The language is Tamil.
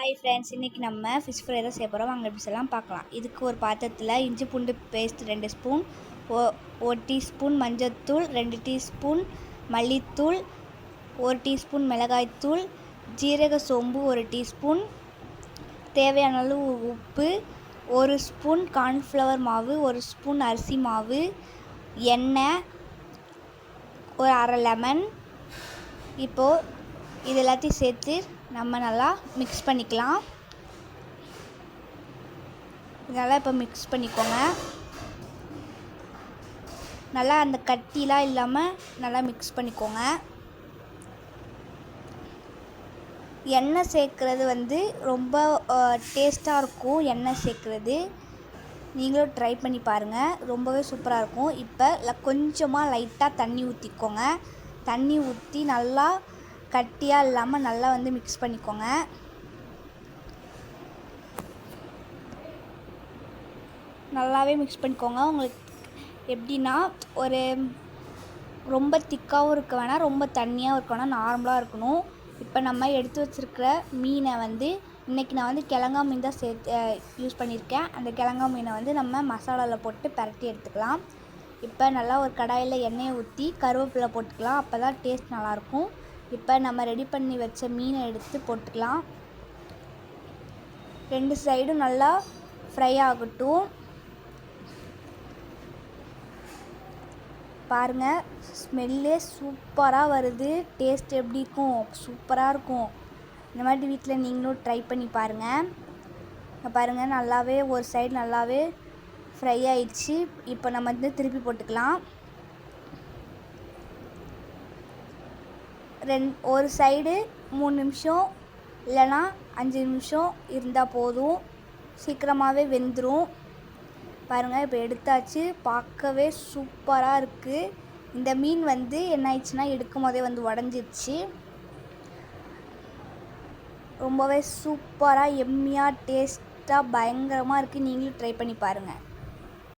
ஹாய் ஃப்ரெண்ட்ஸ், இன்றைக்கி நம்ம ஃபிஷ் ஃப்ரை தான் செய்ய போகிறோம். வாங்க எப்படி செய்யலாம் பார்க்கலாம். இதுக்கு ஒரு பாத்திரத்தில் இஞ்சி பூண்டு பேஸ்ட் 2 ஸ்பூன், 1 டீஸ்பூன் மஞ்சள்தூள், 2 டீஸ்பூன் மல்லித்தூள், 1 டீஸ்பூன் மிளகாய்த்தூள், ஜீரக சோம்பு 1 டீஸ்பூன், தேவையான அளவு உப்பு, 1 ஸ்பூன் கார்ன்ஃப்ளவர் மாவு, 1 ஸ்பூன் அரிசி மாவு, எண்ணெய், ஒரு அரை லெமன். இப்போது இது எல்லாத்தையும் சேர்த்து நம்ம நல்லா மிக்ஸ் பண்ணிக்கலாம். இதெல்லாம் இப்போ மிக்ஸ் பண்ணிக்கோங்க. நல்லா அந்த கட்டிலாம் இல்லாமல் நல்லா மிக்ஸ் பண்ணிக்கோங்க. எண்ணெய் சேர்க்குறது ரொம்ப டேஸ்ட்டாக இருக்கும். எண்ணெய் சேர்க்குறது நீங்களும் ட்ரை பண்ணி பாருங்கள், ரொம்பவே சூப்பராக இருக்கும். இப்போ கொஞ்சமாக லைட்டாக தண்ணி ஊற்றிக்கோங்க. தண்ணி ஊற்றி நல்லா கட்டியாக இல்லாமல் நல்லா மிக்ஸ் பண்ணிக்கோங்க. நல்லாவே மிக்ஸ் பண்ணிக்கோங்க. உங்களுக்கு எப்படின்னா ஒரு ரொம்ப திக்காகவும் இருக்க வேணாம், ரொம்ப தண்ணியாகவும் இருக்க வேணாம், நார்மலாக இருக்கணும். இப்போ நம்ம எடுத்து வச்சுருக்கிற மீனை இன்றைக்கி நான் கிழங்கா மீன் தான் யூஸ் பண்ணியிருக்கேன். அந்த கிழங்கா மீனை நம்ம மசாலாவில் போட்டு பரட்டி எடுத்துக்கலாம். இப்போ நல்லா ஒரு கடாயில் எண்ணெயை ஊற்றி கருவேப்பிலை போட்டுக்கலாம். அப்போ தான் டேஸ்ட் நல்லாயிருக்கும். இப்போ நம்ம ரெடி பண்ணி வச்ச மீனை எடுத்து போட்டுக்கலாம். 2 சைடும் நல்லா ஃப்ரை ஆகட்டும். பாருங்கள், ஸ்மெல்லே சூப்பராக வருது. டேஸ்ட் எப்படி இருக்கும்? சூப்பராக இருக்கும். இந்த மாதிரி வீட்டில் நீங்களும் ட்ரை பண்ணி பாருங்கள். பாருங்கள், நல்லாவே ஒரு சைடு நல்லாவே ஃப்ரை ஆயிடுச்சு. இப்போ நம்ம திருப்பி போட்டுக்கலாம். ஒரு சைடு 3 நிமிஷம் இல்லைன்னா 5 நிமிஷம் இருந்தால் போதும், சீக்கிரமாகவே வெந்துடும். பாருங்கள், இப்போ எடுத்தாச்சு. பார்க்கவே சூப்பராக இருக்குது. இந்த மீன் என்ன ஆயிடுச்சுன்னா எடுக்கும் போதே உடஞ்சிருச்சு. ரொம்பவே சூப்பராக எம்மியாக டேஸ்ட்டாக பயங்கரமாக இருக்குது. நீங்களும் ட்ரை பண்ணி பாருங்கள்.